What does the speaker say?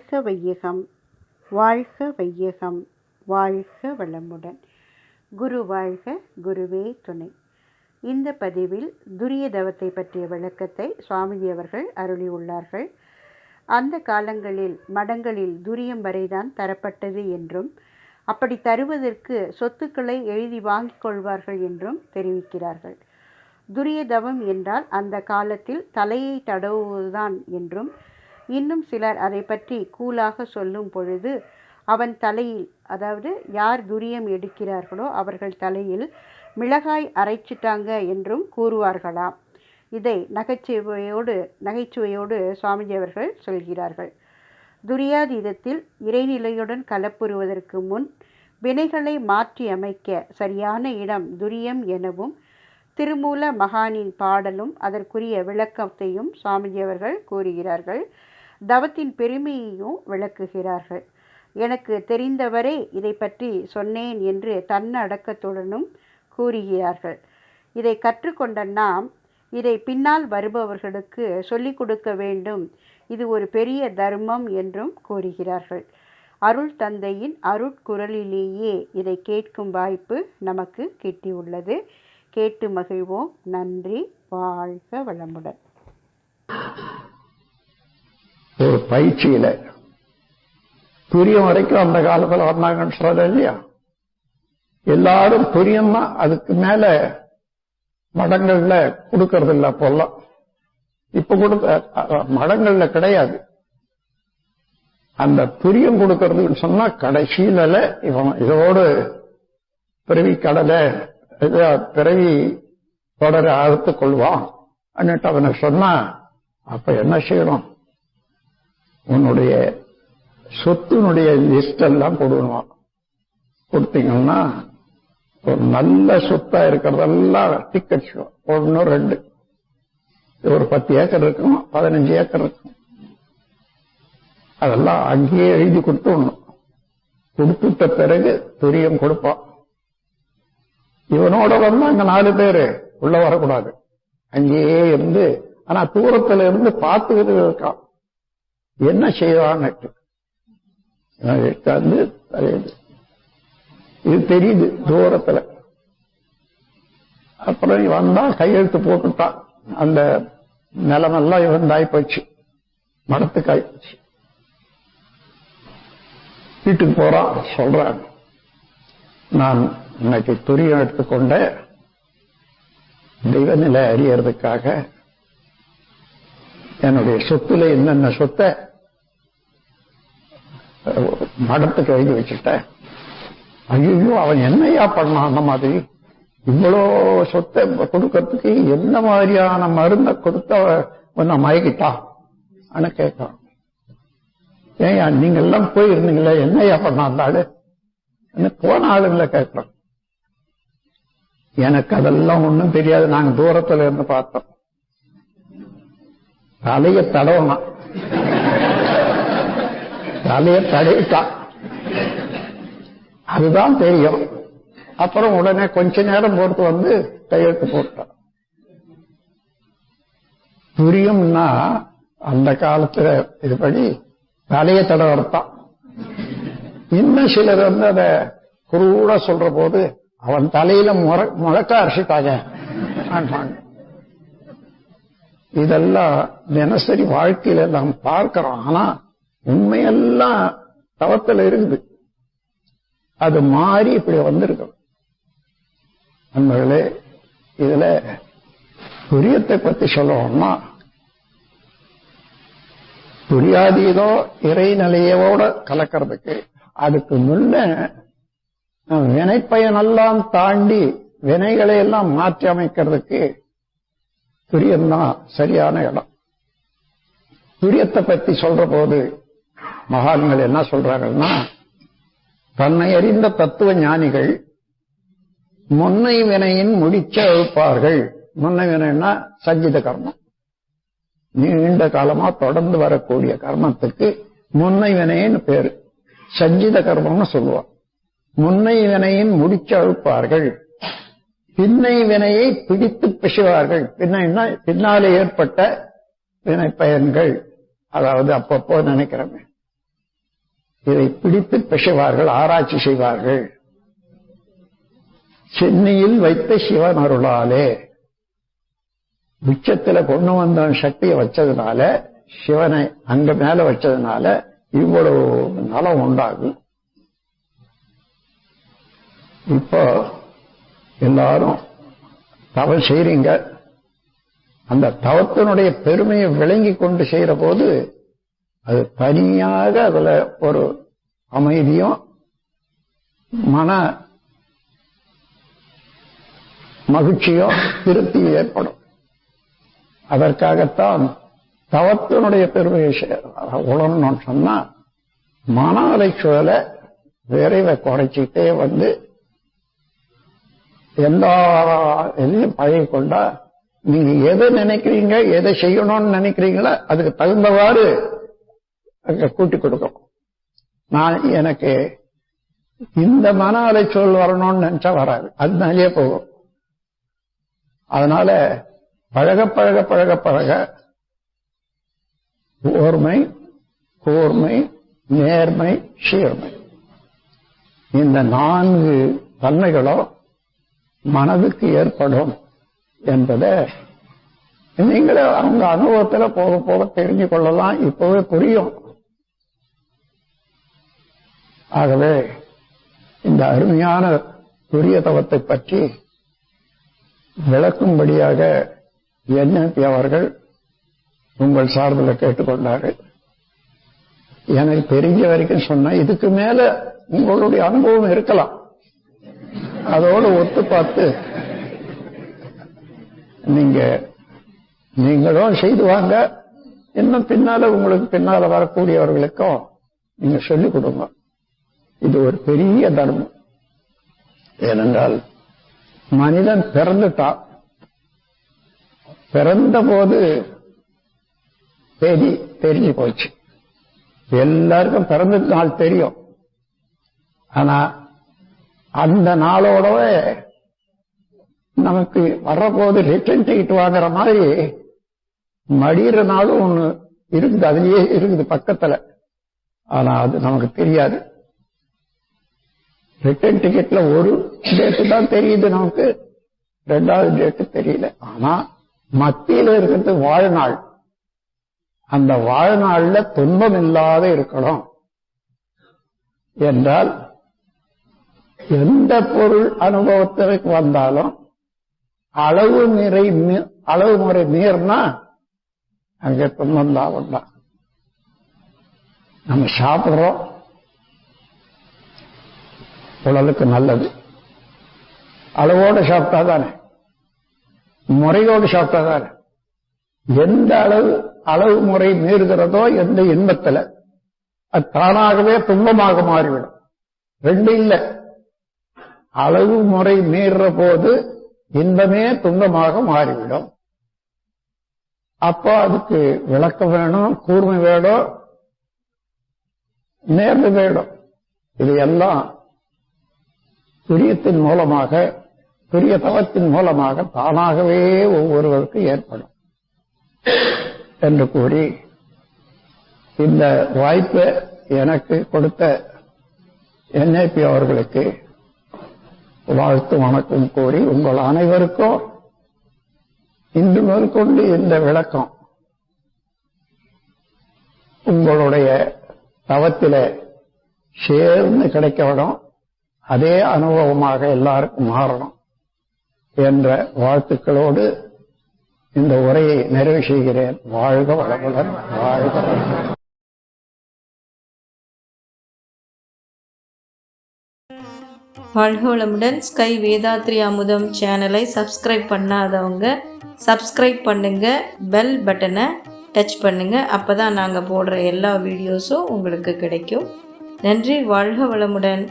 வாழ்க வையகம், வாழ்க வையகம், வாழ்க வளமுடன். குரு வாழ்க, குருவே துணை. இந்த பதிவில் துரிய தவத்தை பற்றிய விளக்கத்தை சுவாமிஜி அவர்கள் அருளியுள்ளார்கள். அந்த காலங்களில் மடங்களில் துரியம் வரைதான் தரப்பட்டது என்றும், அப்படி தருவதற்கு சொத்துக்களை எழுதி வாங்கிக் கொள்வார்கள் என்றும் தெரிவிக்கிறார்கள். துரிய தவம் என்றால் அந்த காலத்தில் தலையை தடவுவதுதான் என்றும், இன்னும் சிலர் அதை பற்றி கூலாக சொல்லும் பொழுது அவன் தலையில், அதாவது யார் துரியம் எடுக்கிறார்களோ அவர்கள் தலையில் மிளகாய் அரைச்சிட்டாங்க என்றும் கூறுவார்களாம். இதை நகைச்சுவையோடு சுவாமிஜி அவர்கள் சொல்கிறார்கள். துரியாதீதத்தில் இறைநிலையுடன் கலப்புறுவதற்கு முன் வினைகளை மாற்றி அமைக்க சரியான இடம் துரியம் எனவும் திருமூல மகானின் பாடலும் அதற்குரிய விளக்கத்தையும் சுவாமிஜி அவர்கள் கூறுகிறார்கள். தவத்தின் பெருமையையும் விளக்குகிறார்கள். எனக்கு தெரிந்தவரை இதை பற்றி சொன்னேன் என்று தன்னடக்கத்துடனும் கூறுகிறார்கள். இதை கற்றுக்கொண்ட நாம் இதை பின்னால் வருபவர்களுக்கு சொல்லிக் கொடுக்க வேண்டும், இது ஒரு பெரிய தர்மம் என்றும் கூறுகிறார்கள். அருள் தந்தையின் அருட்குரலிலேயே இதை கேட்கும் வாய்ப்பு நமக்கு கிட்டியுள்ளது. கேட்டு மகிழ்வோம். நன்றி. வாழ்க வளமுடன். ஒரு பயிற்சியில துரியம் வரைக்கும் அந்த காலத்துல வந்தாங்கன்னு சொல்ற இல்லையா, எல்லாரும் துரியமா அதுக்கு மேல மடங்கள்ல கொடுக்கறது இல்ல. அப்போல்லாம் இப்ப கொடுக்க மடங்கள்ல கிடையாது. அந்த துரியம் கொடுக்கறதுன்னு சொன்னா கடைசியில இவன் இதோடு பிறவி கடலை பிறவி தொடர அறுத்துக் கொள்வான் அன்னிட்டு அவனை சொன்னா, அப்ப என்ன செய்யணும், உன்னுடைய சொத்தினுடைய லிஸ்ட் எல்லாம் கொடுக்கணும். கொடுத்தீங்கன்னா ஒரு நல்ல சொத்தா இருக்கிறதெல்லாம் டிக்கெட் ஒன்னு ரெண்டு, ஒரு 10 ஏக்கர் இருக்கும், 15 ஏக்கர் இருக்கும், அதெல்லாம் அங்கேயே எழுதி கொடுத்துடணும். கொடுத்துட்ட பிறகு துரியம் கொடுப்பான். இவனோட வந்து அங்க 4 பேரு உள்ள வரக்கூடாது, அங்கேயே இருந்து, ஆனா தூரத்துல இருந்து பார்த்துக்கிட்டு இருக்கான் என்ன செய்வான்னு. இது தெரியுது தூரத்துல. அப்புறம் வந்தா கையெழுத்து போட்டுட்டான். அந்த நிலமெல்லாம் இவன் ஆயிப்போச்சு, மடத்துக்கு ஆயிப்போச்சு. வீட்டுக்கு போறான், சொல்றான், நான் இன்னைக்கு துரியம் எடுத்துக்கொண்ட தெய்வநிலை அறியறதுக்காக என்னுடைய சொத்துல என்னென்ன சொத்தை மடத்துக்கு எழுதி வச்சுட்டேன். ஐயோ, அவன் என்னையா பண்ணான், அந்த மாதிரி இவ்வளோ சொத்தை கொடுக்கறதுக்கு என்ன மாதிரியான மருந்தை கொடுத்த உன்னை மயக்கிட்டான் கேட்கான். ஏயா நீங்க எல்லாம் போயிருந்தீங்களே, என்னையா பண்ணான் அந்த ஆளு, போன ஆளுங்களை கேட்கிறோம். எனக்கு அதெல்லாம் ஒண்ணும் தெரியாது, நாங்க தூரத்துல இருந்து பார்த்தோம். தலைய தடவணும், தலைய தடவிட்டான், அதுதான் தெரியும். அப்புறம் உடனே கொஞ்ச நேரம் பொறுத்து வந்து கையெழுத்து போட்டான். துரியம்னா அந்த காலத்துல இதுபடி தலைய தடவத்தான். இன்னும் சிலர் வந்து அதை குருடா சொல்ற போது அவன் தலையில முழக்க அரைச்சிட்டாங்க. இதெல்லாம் தினசரி வாழ்க்கையில நாம் பார்க்கிறோம். ஆனா உண்மையெல்லாம் தவத்துல இருக்குது. அது மாறி இப்படி வந்திருக்கு. நண்பர்களே, இதுல துரியத்தை பத்தி சொல்லணும்னா, துரியாதீதோ இறைநிலையோட கலக்கிறதுக்கு அதுக்கு முன்ன வினைப்பயனெல்லாம் தாண்டி வினைகளை எல்லாம் மாற்றி அமைக்கிறதுக்கு துரியம்தான் சரியான இடம். துரியத்தை பத்தி சொல்ற போது மகான்கள் என்ன சொல்றாங்கன்னா, தன்னை அறிந்த தத்துவ ஞானிகள் முன்னை வினையின் முடிச்ச எழுப்பார்கள். முன்னை வினைன்னா சஞ்சித கர்மம், நீண்ட காலமா தொடர்ந்து வரக்கூடிய கர்மத்துக்கு முன்னை வினைன்னு பேரு. சஞ்சித கர்மம்னு சொல்லுவார். முன்னை வினையின் முடிச்ச எழுப்பார்கள், பின்னை வினையை பிடித்து பிசுவார்கள். பின்னாலே ஏற்பட்ட வினை பயன்கள், அதாவது அப்பப்போ நினைக்கிறோமே இதை பிடித்து பிசைவார்கள், ஆராய்ச்சி செய்வார்கள். சென்னையில் வைத்த சிவன் அருளாலே உச்சத்துல கொண்டு வந்த சக்தியை வச்சதுனால, சிவனை அங்க மேல வச்சதுனால இவ்வளவு நலம் உண்டாகும். இப்போ எல்லாரும் தவம் செய்றீங்க. அந்த தவத்தினுடைய பெருமையை விளங்கி கொண்டு செய்யற போது அது தனியாக அதுல ஒரு அமைதியும் மன மகிழ்ச்சியும் திருப்தியும் ஏற்படும். அதற்காகத்தான் தவத்தினுடைய பெருமையை உணரணும்னு சொன்னா மன அலைச்சூழலை விரைவை குறைச்சிக்கிட்டே வந்து எல்லா எதையும் பழகிக்கொண்டா நீங்க எதை நினைக்கிறீங்க, எதை செய்யணும்னு நினைக்கிறீங்களோ அதுக்கு தகுந்தவாறு அங்க கூட்டி கொடுக்கும். நான் எனக்கு இந்த மன அலைச்சூழல் வரணும்னு நினைச்சா வராது, அதனாலேயே போகும். அதனால பழக பழக பழக பழக ஓர்மை, கூர்மை, நேர்மை, சீர்மை இந்த 4 தன்மைகளும் மனதுக்கு ஏற்படும் என்பதை நீங்களே அவங்க அனுபவத்துல போக போக தெரிஞ்சு கொள்ளலாம். இப்பவே புரியும். ஆகவே இந்த அருமையான துரிய தவத்தை பற்றி விளக்கும்படியாக NLP அவர்கள் உங்கள் சார்பில் கேட்டுக்கொண்டார்கள். எனக்கு தெரிஞ்ச வரைக்கும் சொன்ன இதுக்கு மேல உங்களுடைய அனுபவம் இருக்கலாம், அதோடு ஒத்து பார்த்து நீங்களும் செய்து வாங்க. இன்னும் பின்னால உங்களுக்கு பின்னால வரக்கூடியவர்களுக்கும் நீங்க சொல்லிக் கொடுங்க. இது ஒரு பெரிய தர்மம். ஏனென்றால் மனிதன் பிறந்துட்டான், பிறந்த போது தெரிஞ்சு போச்சு. எல்லாருக்கும் பிறந்த நாள் தெரியும். ஆனா அந்த நாளோடவே நமக்கு வர்றபோது ரிட்டர்ன் டிக்கெட் வாங்குற மாதிரி மடிகிற நாளும் ஒண்ணு இருக்குது, அதுலயே இருக்குது பக்கத்துல. ஆனா அது நமக்கு தெரியாது. ரிட்டர்ன் டிக்கெட்ல ஒரு டேட்டு தான் தெரியுது நமக்கு, 2வது டேட்டு தெரியல. ஆனா மத்தியில இருக்கிறது வாழ்நாள். அந்த வாழ்நாள்ல துன்பம் இல்லாத இருக்கணும் என்றால் எந்த பொருள் அனுபவத்திற்கு வந்தாலும் அளவு முறை மீறினா அங்க துன்பம் தான் உண்டாம். நம்ம சாப்பிடுறோம், உடலுக்கு நல்லது, அளவோடு சாப்பிட்டாதானே, முறையோடு சாப்பிட்டாதானே. எந்த அளவு முறை மீறுகிறதோ எந்த இன்பத்துல அது தானாகவே துன்பமாக மாறிவிடும். 2 இல்லை, அளவு முறை மீறுற போது இன்பமே துன்பமாக மாறிவிடும். அப்போ அதுக்கு விளக்கம் வேணும், கூர்மை வேணும், நேர்மை வேணும். இது எல்லாம் துரியத்தின் மூலமாக, துரிய தவத்தின் மூலமாக தானாகவே ஒவ்வொருவருக்கு ஏற்படும் என்று கூறி இந்த வாய்ப்பை எனக்கு கொடுத்த NLP அவர்களுக்கு வாழ்த்து வணக்கம் கூறி உங்கள் அனைவருக்கும் இன்று மேற்கொண்டு இந்த விளக்கம் உங்களுடைய தவத்தில சேர்ந்து கிடைக்க விடும், அதே அனுபவமாக எல்லாருக்கும் மாறணும் என்ற வாழ்த்துக்களோடு இந்த உரையை நிறைவு செய்கிறேன். வாழ்க வளமுடன், வாழ்க வளமுடன். வாழ்க வளமுடன். ஸ்கை வேதாத்ரி அமுதம் சேனலை சப்ஸ்கிரைப் பண்ணாதவங்க சப்ஸ்கிரைப் பண்ணுங்க, பெல் பட்டனை டச் பண்ணுங்க. அப்போ தான் நாங்கள் போடுற எல்லா வீடியோஸும் உங்களுக்கு கிடைக்கும். நன்றி. வாழ்க வளமுடன்.